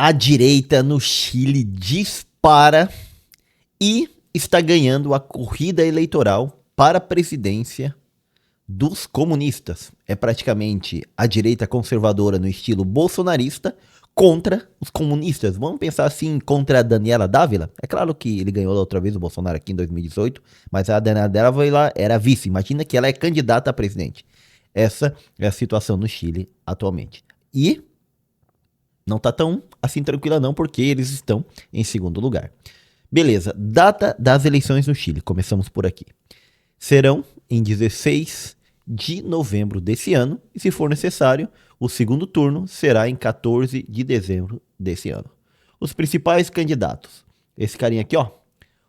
A direita no Chile dispara e está ganhando a corrida eleitoral para a presidência dos comunistas. É praticamente a direita conservadora no estilo bolsonarista contra os comunistas. Vamos pensar assim, contra a Daniela Dávila. É claro que ele ganhou da outra vez o Bolsonaro aqui em 2018, mas a Daniela Dávila era vice. Imagina que ela é candidata a presidente. Essa é a situação no Chile atualmente. E não tá tão assim tranquila não, porque eles estão em segundo lugar. Beleza, data das eleições no Chile, começamos por aqui. Serão em 16 de novembro desse ano, e se for necessário, o segundo turno será em 14 de dezembro desse ano. Os principais candidatos, esse carinha aqui, ó,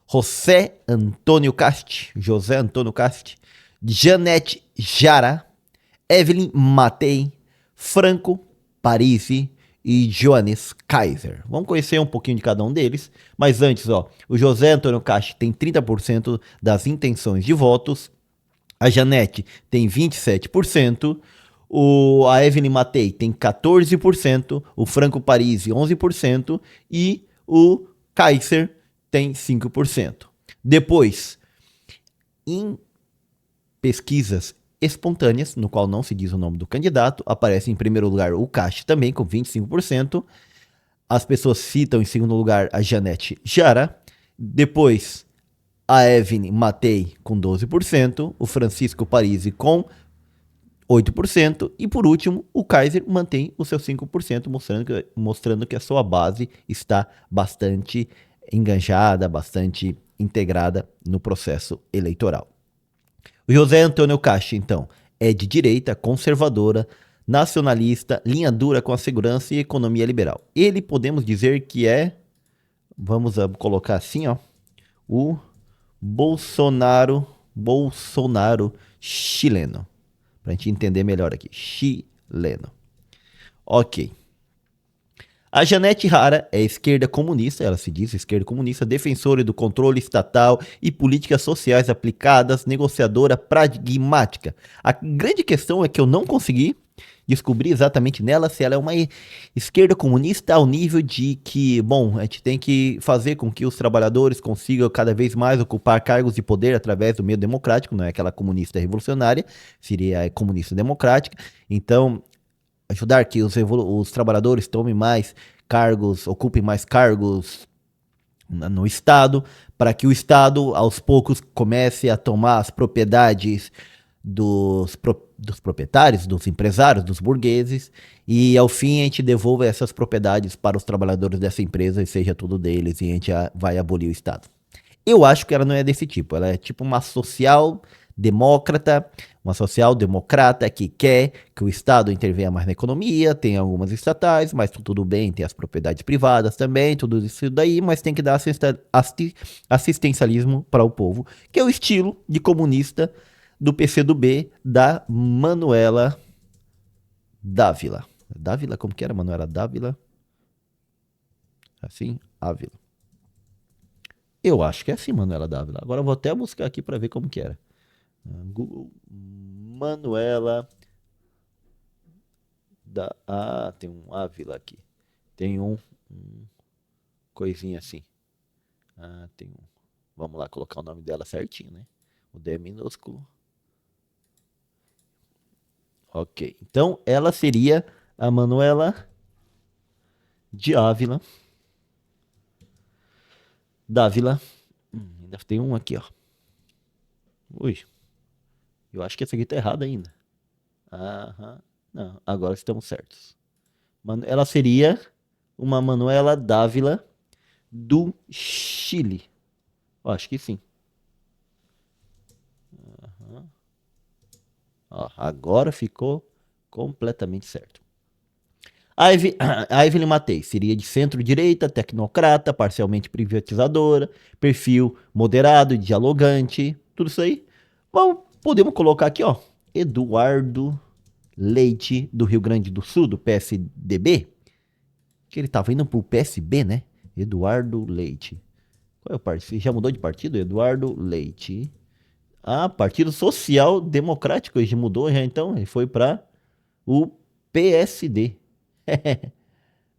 José Antônio Cast, Janete Jara, Evelyn Matei, Franco Parisi e Johannes Kaiser. Vamos conhecer um pouquinho de cada um deles, mas antes, ó, o José Antônio Cast tem 30% das intenções de votos, a Janete tem 27%, a Evelyn Matei tem 14%, o Franco Parisi 11% e o Kaiser tem 5%. Depois, em pesquisas espontâneas, no qual não se diz o nome do candidato, aparece em primeiro lugar o Cast também, com 25%. As pessoas citam em segundo lugar a Janete Jara. Depois, a Evelyn Matei com 12%. O Francisco Parisi com 8%. E por último, o Kaiser mantém os seus 5%, mostrando que a sua base está bastante enganjada, bastante integrada no processo eleitoral. O José Antônio Cast, então, é de direita, conservadora, nacionalista, linha dura com a segurança e economia liberal. Ele podemos dizer que é, vamos colocar assim, ó, o Bolsonaro chileno. Pra gente entender melhor aqui, chileno. Ok. A Janete Jara é esquerda comunista, ela se diz esquerda comunista, defensora do controle estatal e políticas sociais aplicadas, negociadora pragmática. A grande questão é que eu não consegui descobrir exatamente nela se ela é uma esquerda comunista ao nível de que, bom, a gente tem que fazer com que os trabalhadores consigam cada vez mais ocupar cargos de poder através do meio democrático, não é aquela comunista revolucionária, seria a comunista democrática. Então, ajudar que os trabalhadores tomem mais cargos, ocupem mais cargos no Estado, para que o Estado, aos poucos, comece a tomar as propriedades dos proprietários, dos empresários, dos burgueses, e ao fim a gente devolva essas propriedades para os trabalhadores dessa empresa e seja tudo deles, e a gente vai abolir o Estado. Eu acho que ela não é desse tipo, ela é tipo uma social-democrata, uma social-democrata que quer que o Estado intervenha mais na economia, tem algumas estatais, mas tudo bem, tem as propriedades privadas também, tudo isso daí, mas tem que dar assistencialismo para o povo, que é o estilo de comunista do PCdoB da Manuela Dávila. Dávila, como que era? Manuela Dávila? Assim? Ávila. Eu acho que é assim, Manuela Dávila. Agora eu vou até buscar aqui para ver como que era. Google. Manuela da... Ah, tem um Ávila aqui. Tem um coisinha assim. Ah, tem um... Vamos lá colocar o nome dela certinho, né? O D é minúsculo. Ok. Então, ela seria a Manuela de Ávila. Dávila. Ainda tem um aqui, ó. Ui. Eu acho que essa aqui tá errada ainda. Aham. Não, agora estamos certos. Ela seria uma Manuela Dávila do Chile. Eu acho que sim. Uhum. Ó, agora ficou completamente certo. A Evelyn Matei seria de centro-direita, tecnocrata, parcialmente privatizadora, perfil moderado, dialogante, tudo isso aí. Bom, podemos colocar aqui, ó, Eduardo Leite, do Rio Grande do Sul, do PSDB, que ele tava indo pro PSB, né? Eduardo Leite. Qual é o partido? Já mudou de partido? Eduardo Leite. Ah, Partido Social Democrático, ele já mudou já então, ele foi para o PSD.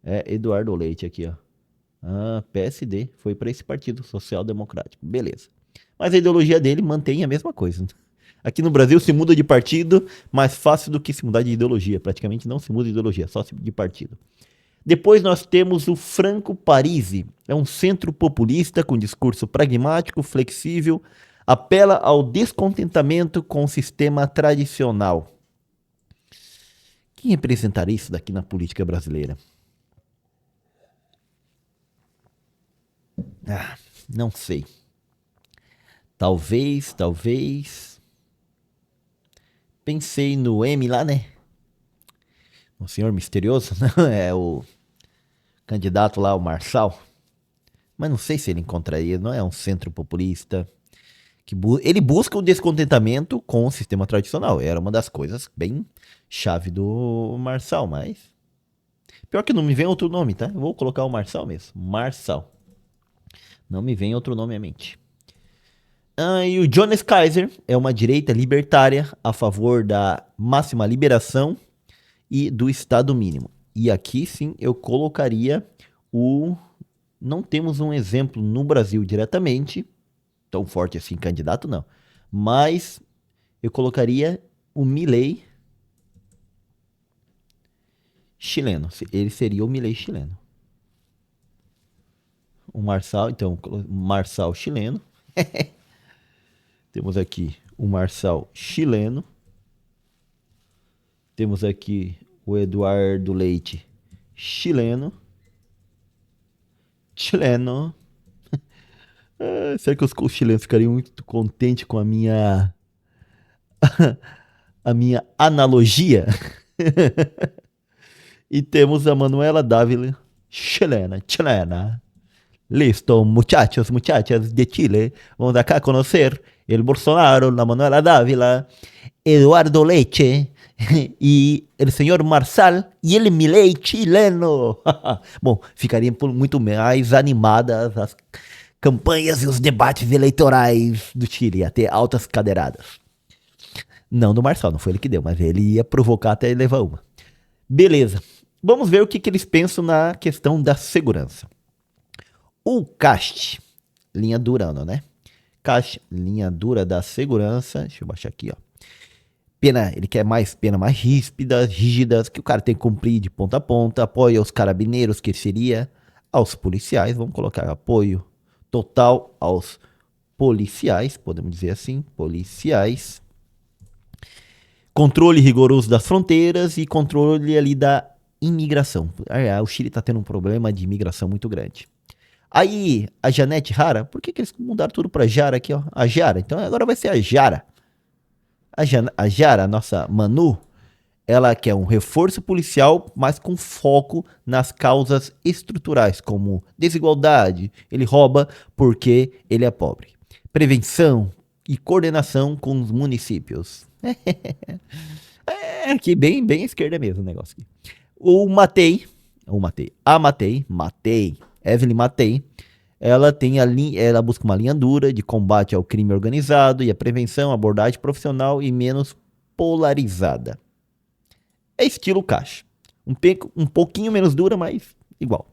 É Eduardo Leite aqui, ó. Ah, PSD. Foi para esse partido social democrático. Beleza. Mas a ideologia dele mantém a mesma coisa. Aqui no Brasil se muda de partido mais fácil do que se mudar de ideologia. Praticamente não se muda de ideologia, só de partido. Depois nós temos o Franco Parisi. É um centro populista com discurso pragmático, flexível, apela ao descontentamento com o sistema tradicional. Quem representaria isso daqui na política brasileira? Ah, não sei. Talvez. Pensei no M lá, né? O senhor misterioso, não é o candidato lá, o Marçal. Mas não sei se ele encontraria, não é um centro populista. Ele busca o descontentamento com o sistema tradicional. Era uma das coisas bem chave do Marçal, mas. Pior que não me vem outro nome, tá? Eu vou colocar o Marçal mesmo. Marçal. Não me vem outro nome à mente. E o Jonas Kaiser é uma direita libertária a favor da máxima liberação e do Estado mínimo. E aqui sim eu colocaria o. Não temos um exemplo no Brasil diretamente, tão forte assim, candidato não. Mas eu colocaria o Milei chileno. Ele seria o Milei chileno. O Marçal, então, Marçal chileno. Temos aqui o Marçal chileno. Temos aqui o Eduardo Leite chileno. Chileno. Será que os chilenos ficariam muito contentes com a minha analogia? E temos a Manuela Dávila chilena. Listo, muchachos, muchachas de Chile, vamos acá a conocer el Bolsonaro, la Manuela Dávila, Eduardo Leite e o senhor Marçal e ele Milei chileno. Bom, ficariam muito mais animadas as campanhas e os debates eleitorais do Chile, até altas cadeiradas. Não do Marçal, não foi ele que deu, mas ele ia provocar até levar uma. Beleza, vamos ver o que eles pensam na questão da segurança. O CAST, linha dura, não, né? CAST, linha dura da segurança. Deixa eu baixar aqui, ó. Ele quer mais pena mais rígidas, que o cara tem que cumprir de ponta a ponta. Apoia os carabineiros, que seria aos policiais. Vamos colocar apoio total aos policiais, podemos dizer assim, policiais. Controle rigoroso das fronteiras e controle ali da imigração. O Chile está tendo um problema de imigração muito grande. Aí, a Janete Jara, por que eles mudaram tudo pra Jara aqui, ó? A Jara, então agora vai ser a Jara. A Jara, a nossa Manu, ela quer um reforço policial, mas com foco nas causas estruturais, como desigualdade, ele rouba porque ele é pobre. Prevenção e coordenação com os municípios. Aqui bem esquerda mesmo o negócio aqui. Matei. Evelyn Matei, ela busca uma linha dura de combate ao crime organizado e a prevenção, abordagem profissional e menos polarizada. É estilo Caixa. Um pouquinho menos dura, mas igual.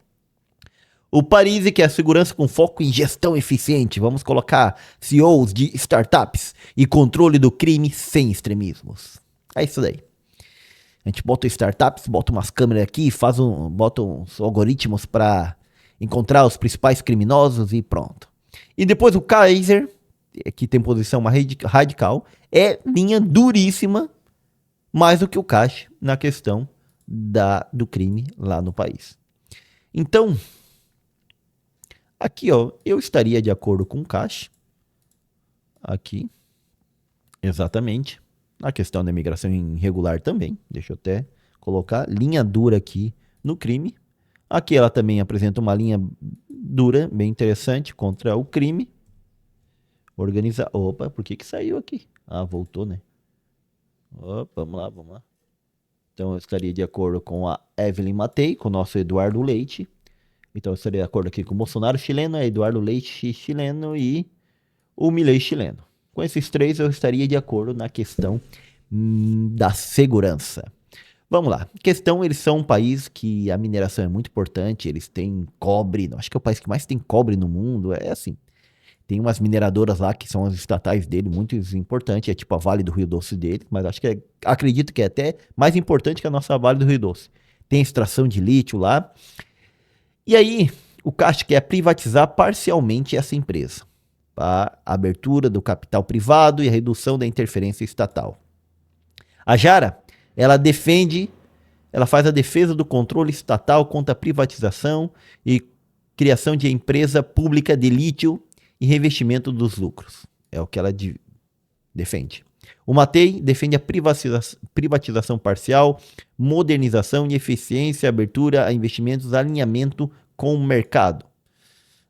O Parisi, que é a segurança com foco em gestão eficiente. Vamos colocar CEOs de startups e controle do crime sem extremismos. É isso daí. A gente bota startups, bota umas câmeras aqui, bota uns algoritmos para encontrar os principais criminosos e pronto. E depois o Kaiser, que tem posição mais radical, é linha duríssima, mais do que o Caixa na questão do crime lá no país. Então, aqui ó, eu estaria de acordo com o Caixa, aqui, exatamente, na questão da imigração irregular também, deixa eu até colocar linha dura aqui no crime. Aqui ela também apresenta uma linha dura, bem interessante, contra o crime. Opa, por que saiu aqui? Ah, voltou, né? Opa, vamos lá. Então eu estaria de acordo com a Evelyn Matei, com o nosso Eduardo Leite. Então eu estaria de acordo aqui com o Bolsonaro chileno, Eduardo Leite chileno e o Milei chileno. Com esses três eu estaria de acordo na questão da segurança. Vamos lá. Questão, eles são um país que a mineração é muito importante, eles têm cobre, acho que é o país que mais tem cobre no mundo, é assim. Tem umas mineradoras lá que são as estatais dele, muito importantes, é tipo a Vale do Rio Doce dele, mas acho que acredito que é até mais importante que a nossa Vale do Rio Doce. Tem extração de lítio lá. E aí, o Caixa quer privatizar parcialmente essa empresa, para a abertura do capital privado e a redução da interferência estatal. A Jara, ela defende, ela faz a defesa do controle estatal contra a privatização e criação de empresa pública de lítio e revestimento dos lucros. É o que ela defende. O Matei defende a privatização parcial, modernização e eficiência, abertura a investimentos, alinhamento com o mercado.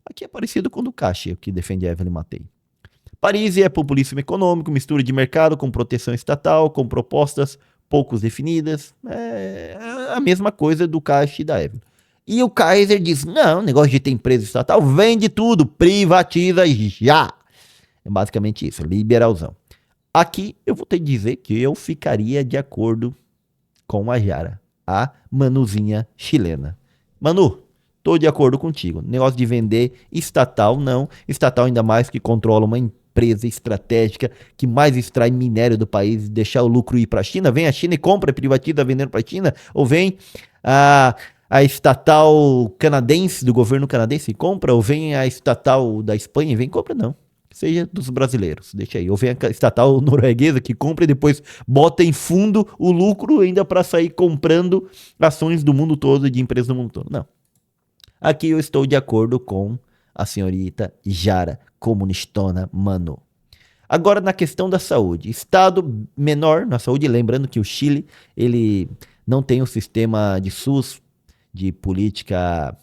Aqui é parecido com o do Caixa, que defende a Evelyn Matei. Parisi é populismo econômico, mistura de mercado com proteção estatal, com propostas poucos definidas. É a mesma coisa do Caixa e da Evelyn. E o Kaiser diz, não, negócio de ter empresa estatal, vende tudo, privatiza já. É basicamente isso, liberalzão. Aqui eu vou ter que dizer que eu ficaria de acordo com a Jara, a Manuzinha chilena. Manu, tô de acordo contigo. Negócio de vender estatal, não. Estatal ainda mais que controla uma empresa estratégica que mais extrai minério do país e deixar o lucro ir para a China. Vem a China e compra, privatiza vendendo para a China. Ou vem a estatal canadense, do governo canadense, e compra. Ou vem a estatal da Espanha e vem e compra, não. Seja dos brasileiros, deixa aí. Ou vem a estatal norueguesa que compra e depois bota em fundo o lucro ainda para sair comprando ações do mundo todo, de empresas do mundo todo. Não. Aqui eu estou de acordo com a senhorita Jara, comunistona Manu. Agora na questão da saúde. Estado menor na saúde, lembrando que o Chile, ele não tem um sistema de SUS, de política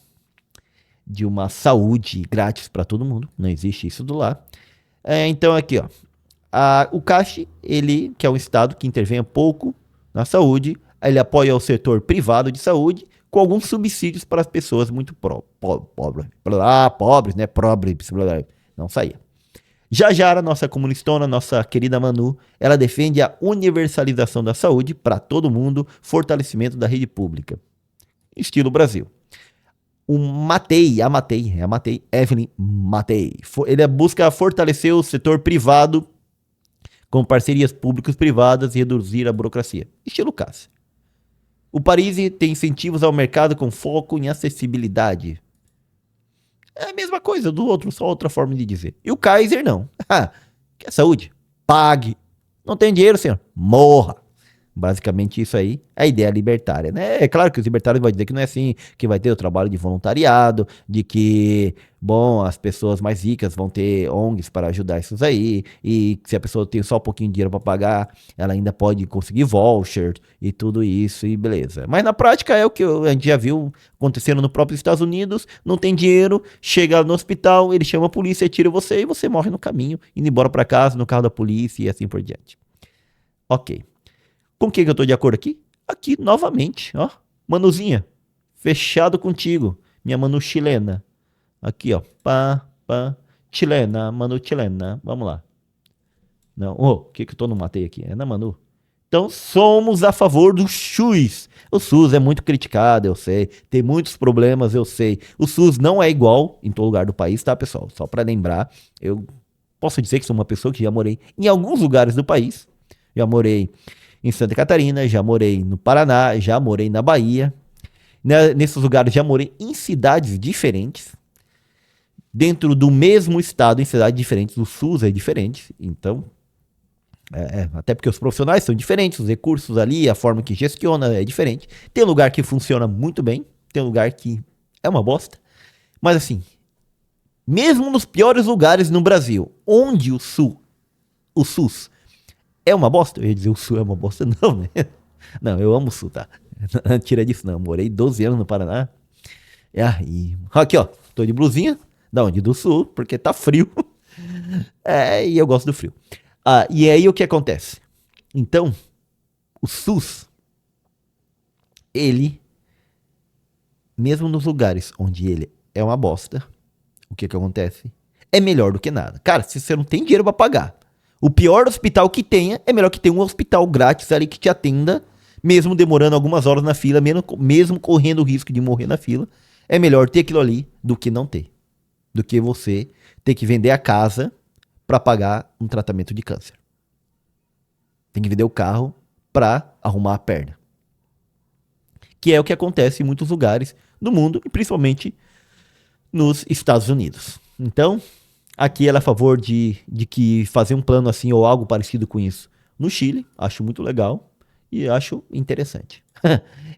de uma saúde grátis para todo mundo. Não existe isso do lá. Então aqui, ó. O CAIXE, ele, que é um estado que intervém pouco na saúde, ele apoia o setor privado de saúde com alguns subsídios para as pessoas muito pobres, né? Não saía. Jara, nossa comunistona, nossa querida Manu, ela defende a universalização da saúde para todo mundo, fortalecimento da rede pública. Estilo Brasil. O Evelyn Matei, ele busca fortalecer o setor privado com parcerias públicas-privadas e reduzir a burocracia. Estilo Cássio. O Parisi tem incentivos ao mercado com foco em acessibilidade. É a mesma coisa do outro, só outra forma de dizer. E o Kaiser não. Quer saúde? Pague. Não tem dinheiro, senhor? Morra. Basicamente isso aí, a ideia libertária, né? É claro que os libertários vão dizer que não é assim, que vai ter o trabalho de voluntariado, de que, bom, as pessoas mais ricas vão ter ONGs para ajudar isso aí, e se a pessoa tem só um pouquinho de dinheiro para pagar, ela ainda pode conseguir voucher e tudo isso, e beleza. Mas na prática é o que a gente já viu acontecendo no próprio Estados Unidos, não tem dinheiro, chega no hospital, ele chama a polícia, tira você e você morre no caminho, indo embora para casa, no carro da polícia e assim por diante. Ok. Com quem que eu tô de acordo aqui? Aqui, novamente, ó. Manuzinha, fechado contigo. Minha Manu chilena. Aqui, ó. Chilena, Manu chilena. Vamos lá. Não, o que eu tô no matei aqui? É na Manu. Então, somos a favor do SUS. O SUS é muito criticado, eu sei. Tem muitos problemas, eu sei. O SUS não é igual em todo lugar do país, tá, pessoal? Só pra lembrar, eu posso dizer que sou uma pessoa que já morei em alguns lugares do país. Já morei em Santa Catarina, já morei no Paraná, já morei na Bahia. Nesses lugares já morei em cidades diferentes. Dentro do mesmo estado, em cidades diferentes. O SUS é diferente, então... até porque os profissionais são diferentes, os recursos ali, a forma que gestiona é diferente. Tem lugar que funciona muito bem, tem lugar que é uma bosta. Mas assim, mesmo nos piores lugares no Brasil, onde o SUS é uma bosta? Eu ia dizer o Sul é uma bosta, não, né? Não, eu amo o Sul, tá? Tira disso, não. Eu morei 12 anos no Paraná. Aqui, ó. Tô de blusinha. Da onde? Do Sul, porque tá frio. E eu gosto do frio. E aí o que acontece? Então, o SUS, ele, mesmo nos lugares onde ele é uma bosta, o que acontece? É melhor do que nada. Cara, se você não tem dinheiro pra pagar, o pior hospital que tenha é melhor que tenha um hospital grátis ali que te atenda mesmo demorando algumas horas na fila, mesmo correndo o risco de morrer na fila, é melhor ter aquilo ali do que não ter. Do que você ter que vender a casa para pagar um tratamento de câncer. Tem que vender o carro para arrumar a perna. Que é o que acontece em muitos lugares do mundo, e principalmente nos Estados Unidos. Então, aqui ela é a favor de que fazer um plano assim ou algo parecido com isso no Chile. Acho muito legal e acho interessante.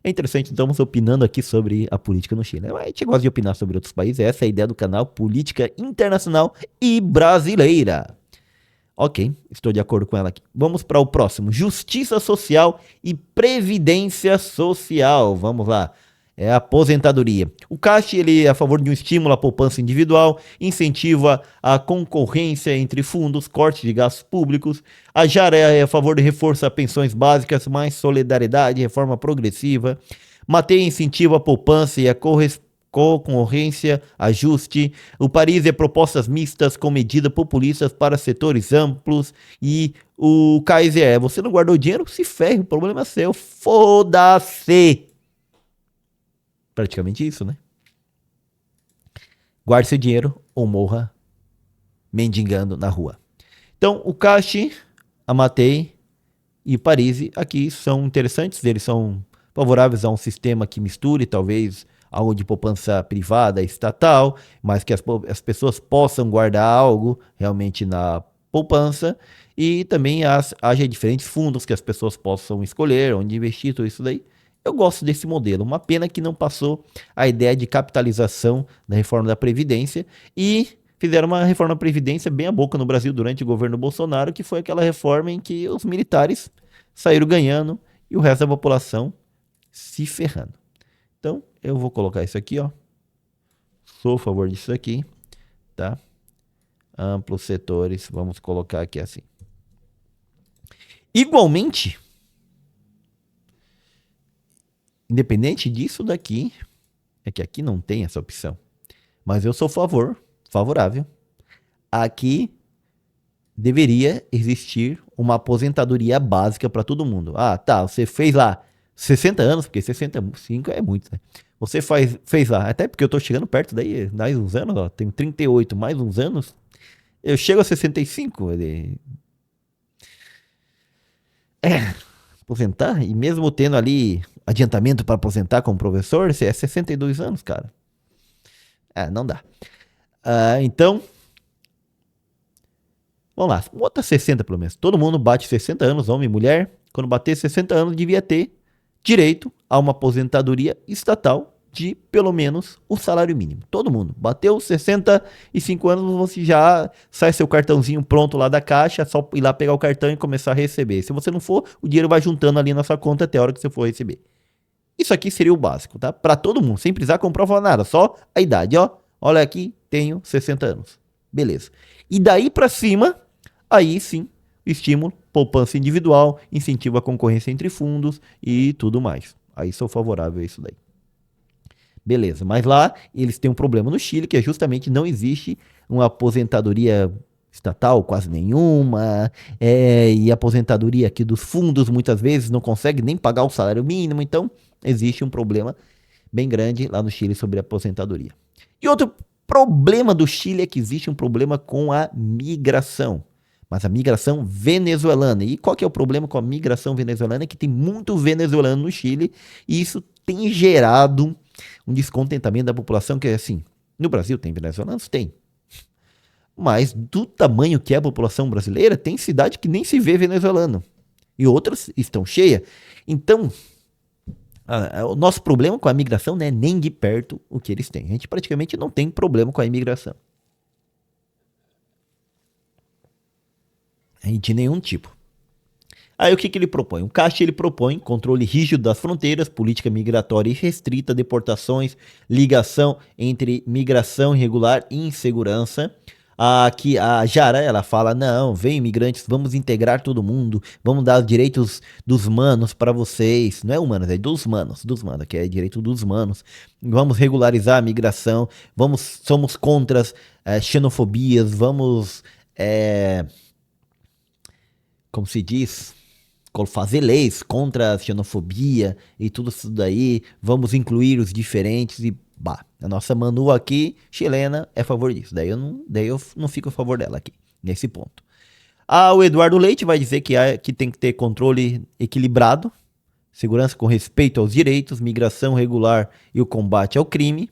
É interessante, então, estamos opinando aqui sobre a política no Chile. A gente gosta de opinar sobre outros países. Essa é a ideia do canal Política Internacional e Brasileira. Ok, estou de acordo com ela aqui. Vamos para o próximo. Justiça Social e Previdência Social. Vamos lá. É a aposentadoria. O CAST ele é a favor de um estímulo à poupança individual, incentiva a concorrência entre fundos, corte de gastos públicos. A JAR é a favor de reforço a pensões básicas, mais solidariedade, reforma progressiva. MATEI incentiva a poupança e a concorrência, ajuste. O Paris é propostas mistas com medidas populistas para setores amplos. E o Kaiser é, você não guardou dinheiro? Se ferre, o problema é seu. Foda-se. Praticamente isso, né? Guarde seu dinheiro ou morra mendigando na rua. Então, o Cache, a Matei e o Parisi aqui são interessantes. Eles são favoráveis a um sistema que misture, talvez, algo de poupança privada, estatal, mas que as pessoas possam guardar algo realmente na poupança. E também haja diferentes fundos que as pessoas possam escolher, onde investir, tudo isso daí. Eu gosto desse modelo. Uma pena que não passou a ideia de capitalização da reforma da Previdência e fizeram uma reforma da Previdência bem a boca no Brasil durante o governo Bolsonaro, que foi aquela reforma em que os militares saíram ganhando e o resto da população se ferrando. Então, eu vou colocar isso aqui, ó. Sou a favor disso aqui, tá? Amplos setores, vamos colocar aqui assim. Igualmente, independente disso daqui, é que aqui não tem essa opção, mas eu sou favorável. Aqui deveria existir uma aposentadoria básica para todo mundo. Ah, tá, você fez lá 60 anos, porque 65 é muito, né? Você fez lá, até porque eu tô chegando perto daí, mais uns anos, ó, tenho 38, mais uns anos, eu chego a 65, aposentar, e mesmo tendo ali adiantamento para aposentar como professor, você é 62 anos, cara. Não dá. Então, vamos lá, bota 60 pelo menos. Todo mundo bate 60 anos, homem e mulher. Quando bater 60 anos, devia ter direito a uma aposentadoria estatal de pelo menos o salário mínimo. Todo mundo. Bateu 65 anos, você já sai seu cartãozinho pronto lá da caixa, é só ir lá pegar o cartão e começar a receber. Se você não for, o dinheiro vai juntando ali na sua conta até a hora que você for receber. Isso aqui seria o básico, tá? Para todo mundo, sem precisar comprovar nada, só a idade, ó. Olha aqui, tenho 60 anos. Beleza. E daí para cima, aí sim, estímulo, poupança individual, incentivo à concorrência entre fundos e tudo mais. Aí sou favorável a isso daí. Beleza, mas lá eles têm um problema no Chile, que é justamente não existe uma aposentadoria estatal, quase nenhuma, e a aposentadoria aqui dos fundos muitas vezes não consegue nem pagar o salário mínimo, então existe um problema bem grande lá no Chile sobre a aposentadoria. E outro problema do Chile é que existe um problema com a migração, mas a migração venezuelana. E qual que é o problema com a migração venezuelana? É que tem muito venezuelano no Chile e isso tem gerado um descontentamento da população, que é assim, no Brasil tem venezuelanos? Tem. Mas do tamanho que é a população brasileira, tem cidade que nem se vê venezuelano. E outras estão cheias. Então, o nosso problema com a migração não é nem de perto o que eles têm. A gente praticamente não tem problema com a imigração. De nenhum tipo. Aí o que ele propõe? O CAST ele propõe controle rígido das fronteiras, política migratória restrita, deportações, ligação entre migração irregular e insegurança. Aqui a Jara, ela fala, não, vem imigrantes, vamos integrar todo mundo, vamos dar os direitos dos manos para vocês, não é humanos, é dos manos, que é direito dos manos, vamos regularizar a migração, somos contra xenofobias, vamos, como se diz, fazer leis contra a xenofobia e tudo isso daí, vamos incluir os diferentes e bah, a nossa Manu aqui, chilena, é a favor disso. Daí eu não fico a favor dela aqui, nesse ponto. O Eduardo Leite vai dizer que tem que ter controle equilibrado, segurança com respeito aos direitos, migração regular e o combate ao crime.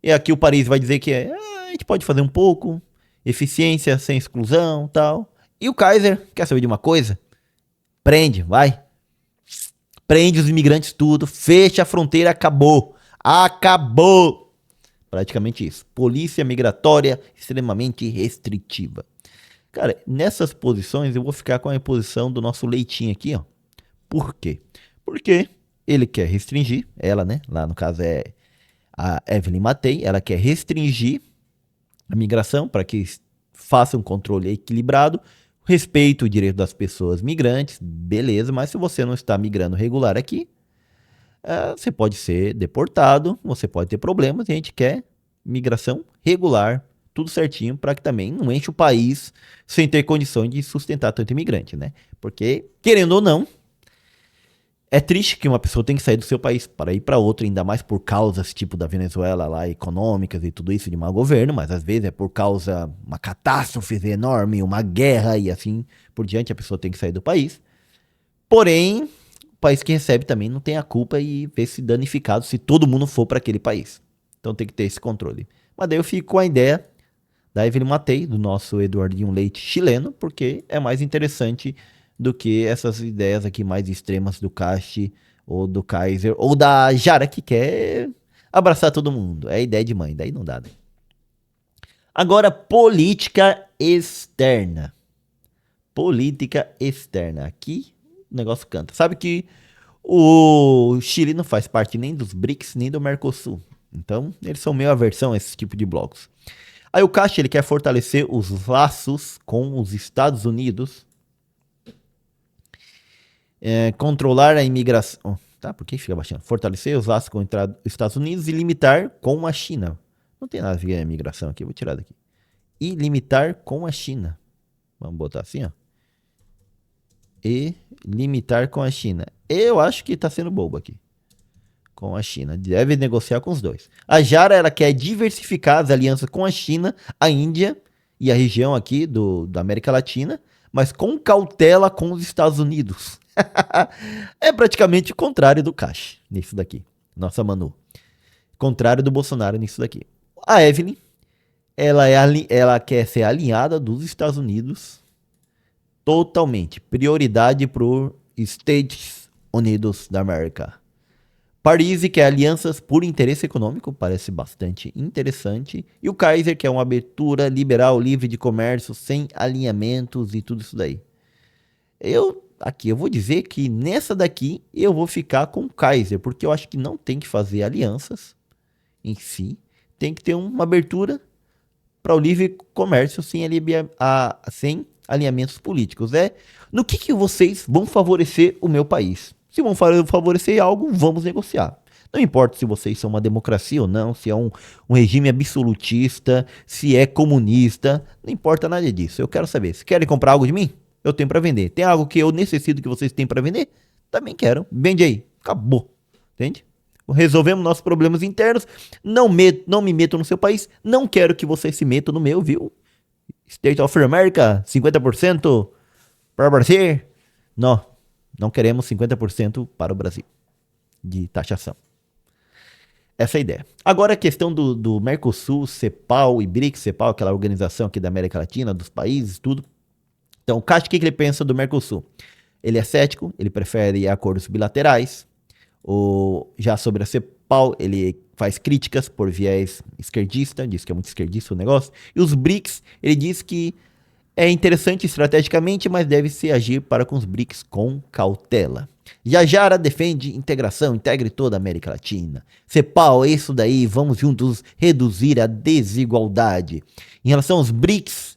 E aqui o Paris vai dizer que a gente pode fazer um pouco, eficiência sem exclusão tal. E o Kaiser, quer saber de uma coisa? Prende, vai. Prende os imigrantes tudo, fecha a fronteira, acabou. Acabou. Praticamente isso. Polícia migratória extremamente restritiva. Cara, nessas posições eu vou ficar com a posição do nosso Leitinho aqui, ó. Por quê? Porque ele quer restringir, ela, né? Lá no caso é a Evelyn Matei, ela quer restringir a migração para que faça um controle equilibrado, respeite o direito das pessoas migrantes, beleza, mas se você não está migrando regular aqui, você pode ser deportado, você pode ter problemas, e a gente quer migração regular, tudo certinho, para que também não enche o país sem ter condições de sustentar tanto imigrante, né? Porque, querendo ou não, é triste que uma pessoa tem que sair do seu país para ir para outro, ainda mais por causas tipo da Venezuela lá, econômicas e tudo isso de mau governo, mas às vezes é por causa uma catástrofe enorme, uma guerra e assim por diante, a pessoa tem que sair do país. Porém, o país que recebe também não tem a culpa e vê-se danificado se todo mundo for para aquele país. Então tem que ter esse controle. Mas daí eu fico com a ideia da Evelyn Matei, do nosso Eduardinho Leite chileno, porque é mais interessante do que essas ideias aqui mais extremas do Kashi, ou do Kaiser, ou da Jara, que quer abraçar todo mundo. É ideia de mãe, daí não dá, né? Agora, política externa. Política externa. Aqui o negócio canta. Sabe que o Chile não faz parte nem dos BRICS, nem do Mercosul. Então, eles são meio aversão a esse tipo de blocos. Aí o Kashi, ele quer fortalecer os laços com os Estados Unidos, controlar a imigração. Tá, por que fica baixando? Fortalecer os laços com os Estados Unidos e limitar com a China. Não tem nada a ver com a imigração aqui, eu vou tirar daqui. E limitar com a China. Vamos botar assim, ó. E limitar com a China. Eu acho que tá sendo bobo aqui. Com a China. Deve negociar com os dois. A Jara, ela quer diversificar as alianças com a China, a Índia e a região aqui da América Latina, mas com cautela com os Estados Unidos. É praticamente o contrário do Kashi nisso daqui. Nossa Manu. Contrário do Bolsonaro nisso daqui. A Evelyn, ela quer ser alinhada dos Estados Unidos totalmente. Prioridade pro Estados Unidos da América. Paris quer alianças por interesse econômico, parece bastante interessante. E o Kaiser quer uma abertura liberal, livre de comércio, sem alinhamentos e tudo isso daí. Eu vou dizer que nessa daqui eu vou ficar com o Kaiser, porque eu acho que não tem que fazer alianças em si. Tem que ter uma abertura para o livre comércio sem alinhamentos políticos. No que vocês vão favorecer o meu país? Se vão favorecer algo, vamos negociar. Não importa se vocês são uma democracia ou não, se é um regime absolutista, se é comunista, não importa nada disso. Eu quero saber, se querem comprar algo de mim, eu tenho para vender. Tem algo que eu necessito que vocês têm para vender? Também quero. Vende aí. Acabou. Entende? Resolvemos nossos problemas internos. Não me meto no seu país. Não quero que vocês se metam no meu, viu? State of America, 50% para o Brasil. Não queremos 50% para o Brasil de taxação. Essa é a ideia. Agora a questão do Mercosul, CEPAL e BRICS, CEPAL, aquela organização aqui da América Latina, dos países, tudo. Então, o Kashi, o que ele pensa do Mercosul? Ele é cético, ele prefere acordos bilaterais. Já sobre a CEPAL, ele faz críticas por viés esquerdista, diz que é muito esquerdista o negócio. E os BRICS, ele diz que é interessante estrategicamente, mas deve-se agir para com os BRICS com cautela. Jara defende integração, integre toda a América Latina. CEPAL, é isso daí, vamos juntos reduzir a desigualdade. Em relação aos BRICS,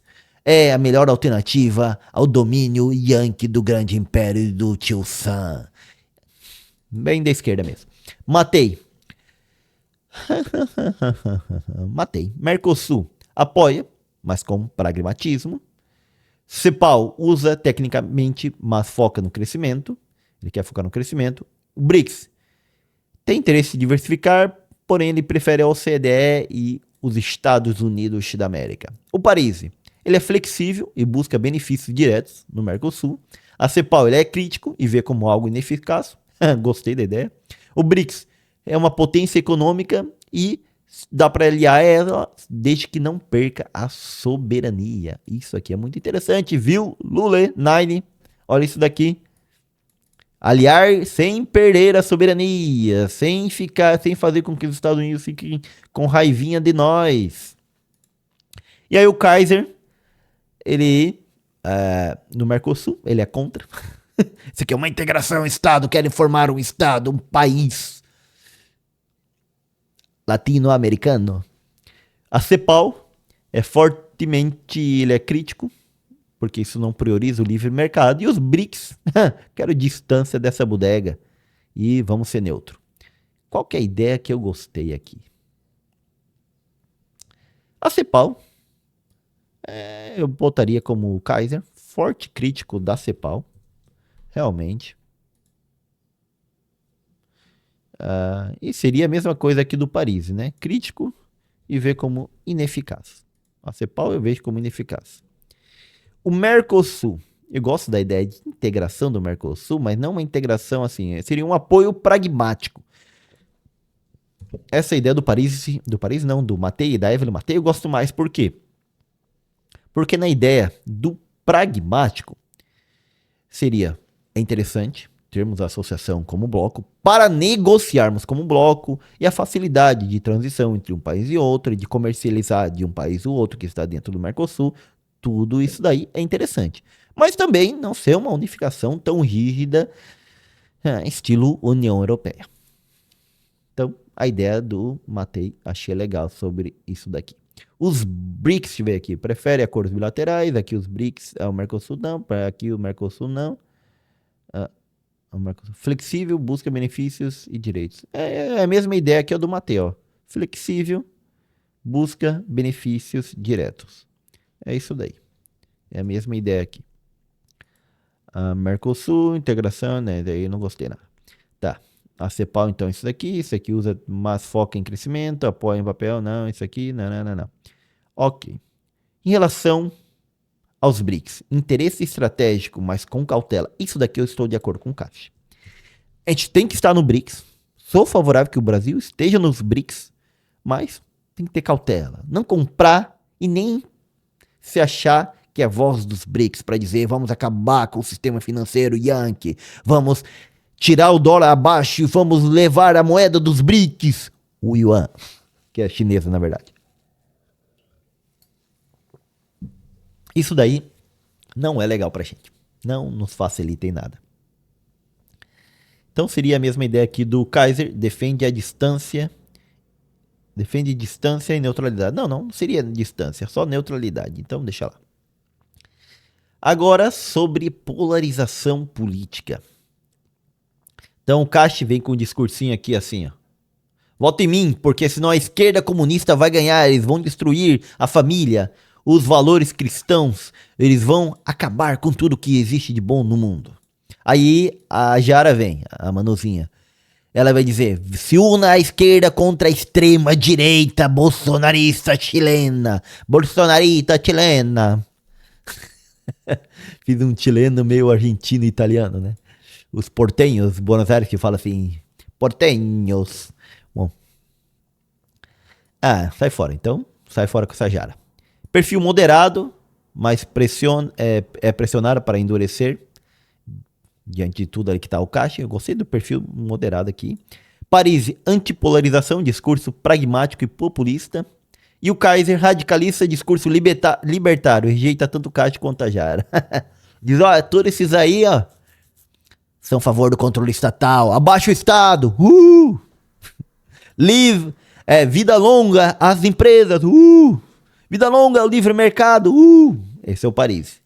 é a melhor alternativa ao domínio yankee do grande império do tio Sam. Bem da esquerda mesmo. Matei. Mercosul apoia, mas com pragmatismo. CEPAL usa tecnicamente, mas foca no crescimento. Ele quer focar no crescimento. O BRICS tem interesse em diversificar, porém ele prefere a OCDE e os Estados Unidos da América. O Paris, ele é flexível e busca benefícios diretos no Mercosul. A CEPAL ele é crítico e vê como algo ineficaz. Gostei da ideia. O BRICS é uma potência econômica e dá para aliar ela desde que não perca a soberania. Isso aqui é muito interessante, viu? Lule, Nine, olha isso daqui. Aliar sem perder a soberania, sem fazer com que os Estados Unidos fiquem com raivinha de nós. E aí o Kaiser, ele no Mercosul, ele é contra. Isso aqui é uma integração, Estado, querem formar um Estado, um país latino-americano. A CEPAL é fortemente, ele é crítico, porque isso não prioriza o livre mercado. E os BRICS, quero distância dessa bodega e vamos ser neutro. Qual que é a ideia que eu gostei aqui? A CEPAL, eu botaria como o Kaiser, forte crítico da CEPAL, realmente. E seria a mesma coisa aqui do Paris, né? Crítico e vê como ineficaz. A CEPAL eu vejo como ineficaz. O Mercosul, eu gosto da ideia de integração do Mercosul, mas não uma integração assim, seria um apoio pragmático. Essa ideia do Paris não, do Matei e da Evelyn Matei, eu gosto mais. Por quê? Porque na ideia do pragmático, é interessante termos a associação como bloco para negociarmos como bloco e a facilidade de transição entre um país e outro, e de comercializar de um país e outro que está dentro do Mercosul. Tudo isso daí é interessante. Mas também não ser uma unificação tão rígida, estilo União Europeia. Então, a ideia do Matei, achei legal sobre isso daqui. Os BRICS, deixa eu ver aqui, prefere acordos bilaterais, aqui os BRICS, o Mercosul não, aqui o Mercosul não. O Mercosul, flexível, busca benefícios e direitos. É a mesma ideia que a do Matei, ó. Flexível, busca benefícios diretos. É isso daí. É a mesma ideia aqui. Mercosul, integração, né? Daí eu não gostei nada. Tá. A CEPAL, então, isso daqui usa mais foco em crescimento, apoia em papel, não, isso aqui, não. Ok. Em relação aos BRICS, interesse estratégico, mas com cautela. Isso daqui eu estou de acordo com o Cash. A gente tem que estar no BRICS. Sou favorável que o Brasil esteja nos BRICS, mas tem que ter cautela. Não comprar e nem se achar que é a voz dos BRICS para dizer vamos acabar com o sistema financeiro Yankee, vamos tirar o dólar abaixo e vamos levar a moeda dos BRICS, o Yuan, que é chinesa na verdade. Isso daí não é legal pra gente. Não nos facilita em nada. Então seria a mesma ideia aqui do Kaiser, defende distância e neutralidade. Não seria distância, só neutralidade. Então deixa lá. Agora sobre polarização política. Então o Cash vem com um discursinho aqui assim, ó. Vota em mim, porque senão a esquerda comunista vai ganhar, eles vão destruir a família, os valores cristãos, eles vão acabar com tudo que existe de bom no mundo. Aí a Jara vem, a Manuzinha. Ela vai dizer, se una a esquerda contra a extrema direita bolsonarista chilena. Bolsonarista chilena. Fiz um chileno meio argentino e italiano, né? Os portenhos, Buenos Aires, que fala assim, portenhos. Bom. Sai fora, então. Sai fora com essa Jara. Perfil moderado, mas é pressionado para endurecer. Diante de tudo ali que tá o Caixa. Eu gostei do perfil moderado aqui. Paris, antipolarização, discurso pragmático e populista. E o Kaiser, radicalista, discurso libertário. Rejeita tanto o Caixa quanto a Jara. Diz, ó, todos esses aí, ó, são a favor do controle estatal. Abaixa o Estado. Vida longa às empresas. Vida longa ao livre mercado. Esse é o Paris.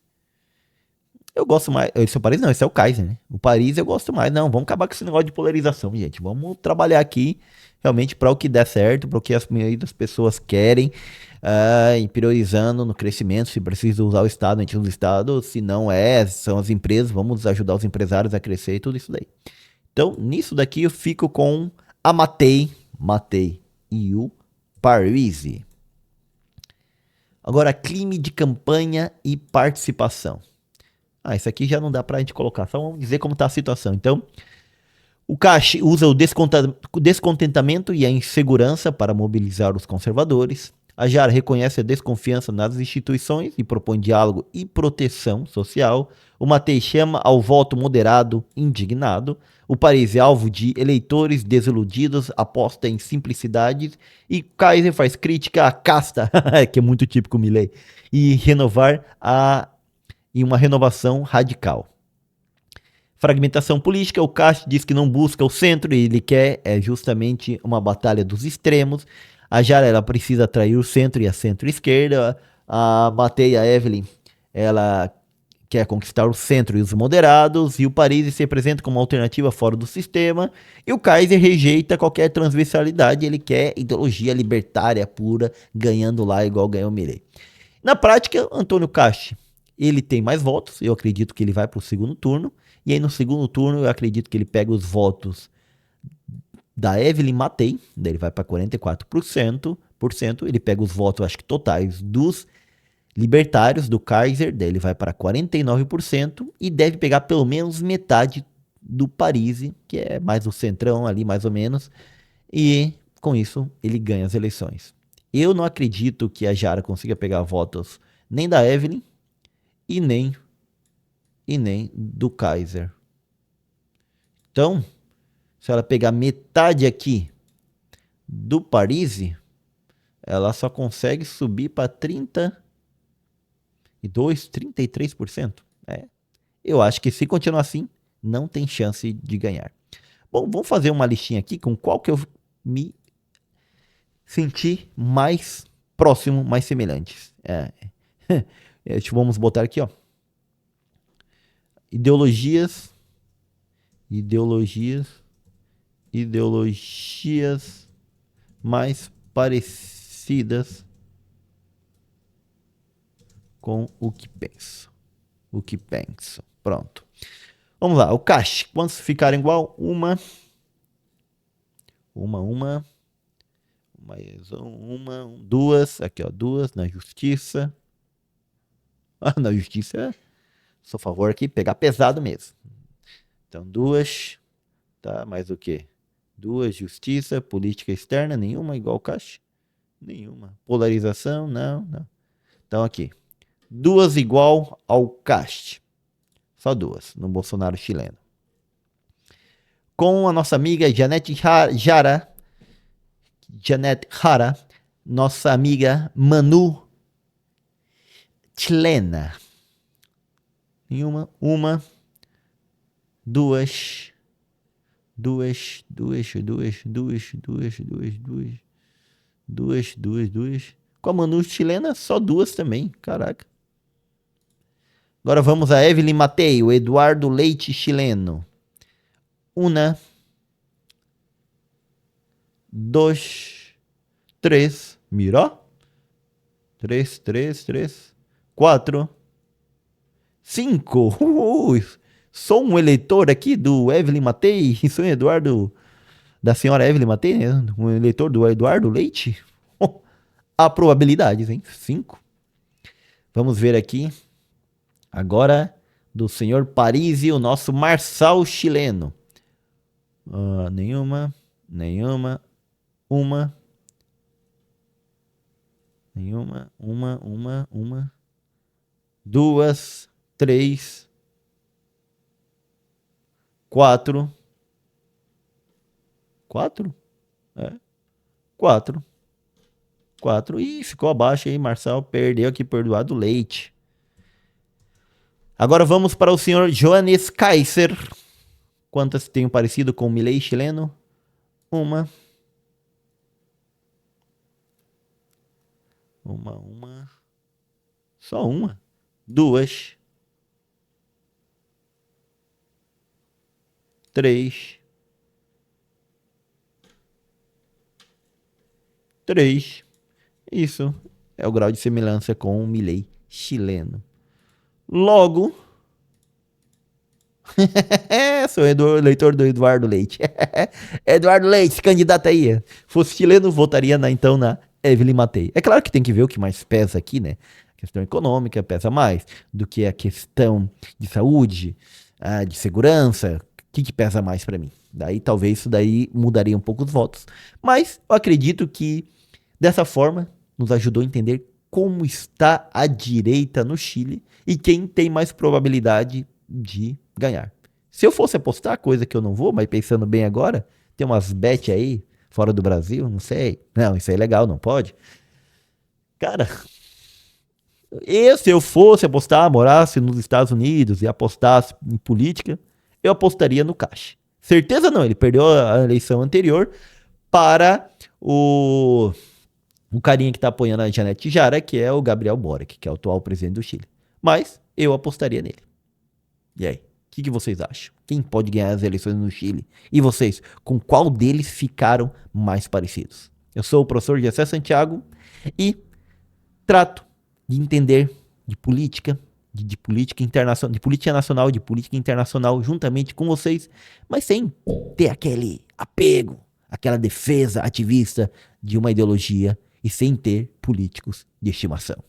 Eu gosto mais. Esse é o Paris? Não, esse é o Kaiser, né? O Paris eu gosto mais. Não, vamos acabar com esse negócio de polarização, gente. Vamos trabalhar aqui realmente para o que der certo, para o que as maioria das pessoas querem, e priorizando no crescimento, se precisa usar o Estado, a gente usa o Estado, se não é, são as empresas, vamos ajudar os empresários a crescer e tudo isso daí. Então, nisso daqui eu fico com a Matei e o Parisi. Agora, clima de campanha e participação. Isso aqui já não dá pra gente colocar, só vamos dizer como tá a situação. Então, o Cash usa o descontentamento e a insegurança para mobilizar os conservadores. A Jara reconhece a desconfiança nas instituições e propõe diálogo e proteção social. O Matei chama ao voto moderado, indignado. O Paris é alvo de eleitores desiludidos, aposta em simplicidades. E Kaiser faz crítica à casta, que é muito típico Milley, e e uma renovação radical. Fragmentação política, o Cast diz que não busca o centro, e ele quer justamente uma batalha dos extremos. A Jara ela precisa atrair o centro e a centro-esquerda. A Matei, a Evelyn, ela quer conquistar o centro e os moderados. E o Paris se apresenta como uma alternativa fora do sistema. E o Kaiser rejeita qualquer transversalidade, ele quer ideologia libertária pura, ganhando lá igual ganhou o Milley. Na prática, Antônio Cast, ele tem mais votos, eu acredito que ele vai para o segundo turno. E aí no segundo turno eu acredito que ele pega os votos da Evelyn Matei, daí ele vai para 44%, ele pega os votos, acho que totais, dos libertários, do Kaiser, daí ele vai para 49% e deve pegar pelo menos metade do Parisi, que é mais o centrão ali, mais ou menos, e com isso ele ganha as eleições. Eu não acredito que a Jara consiga pegar votos nem da Evelyn e nem do Kaiser. Então, se ela pegar metade aqui do Parisi, ela só consegue subir para 33%. Eu acho que se continuar assim, não tem chance de ganhar. Bom, vamos fazer uma listinha aqui com qual que eu me senti mais próximo, mais semelhantes. Vamos botar aqui, ó. Ideologias mais parecidas com o que penso. Pronto. Vamos lá. O Cash. Quantos ficaram igual? Uma. Mais duas. Aqui, ó. Duas na justiça. Na justiça. Sou a favor aqui. Pegar pesado mesmo. Então, duas. Tá, mais o quê? Duas, justiça, política externa, nenhuma igual o Cash? Nenhuma. Polarização, não. Então aqui, duas igual ao Cash. Só duas, no Bolsonaro chileno. Com a nossa amiga Janete Jara, nossa amiga Manu chilena. Nenhuma, uma, duas, com a Manu chilena, só duas também. Caraca. Agora vamos a Evelyn Matei, o Eduardo Leite chileno. Uma, dois, três. Mira. Três. Quatro. Cinco. Sou um eleitor aqui do Evelyn Matei. Sou Eduardo da senhora Evelyn Matei, né? Um eleitor do Eduardo Leite. Há probabilidades, hein? 5. Vamos ver aqui. Agora do senhor Parisi, o nosso Marçal chileno. Nenhuma. Uma. Duas. Três. Quatro. Quatro? Quatro. Ih, ficou abaixo aí, Marçal. Perdeu aqui por Eduardo Leite. Agora vamos para o senhor Johannes Kaiser. Quantas tenho parecido com o Milley chileno? Uma. Só uma. Duas. Três. 3. Isso é o grau de semelhança com o Milei chileno. Logo, sou eleitor do Eduardo Leite. Eduardo Leite, se candidata aí. Fosse chileno, votaria então na Evelyn Matei. É claro que tem que ver o que mais pesa aqui, né? A questão econômica pesa mais do que a questão de saúde, de segurança. O que pesa mais para mim? Daí talvez isso daí mudaria um pouco os votos. Mas eu acredito que dessa forma nos ajudou a entender como está a direita no Chile e quem tem mais probabilidade de ganhar. Se eu fosse apostar, coisa que eu não vou, mas pensando bem agora, tem umas bet aí fora do Brasil, não sei. Não, isso aí é legal, não pode. Cara, se eu fosse apostar, morasse nos Estados Unidos e apostasse em política, eu apostaria no Caixa. Certeza não, ele perdeu a eleição anterior para o carinha que tá apoiando a Janete Jara, que é o Gabriel Boric, que é o atual presidente do Chile. Mas eu apostaria nele. E aí? O que vocês acham? Quem pode ganhar as eleições no Chile? E vocês, com qual deles ficaram mais parecidos? Eu sou o professor Jessé Santiago e trato de entender de política, de política internacional, de política nacional, de política internacional juntamente com vocês, mas sem ter aquele apego, aquela defesa ativista de uma ideologia e sem ter políticos de estimação.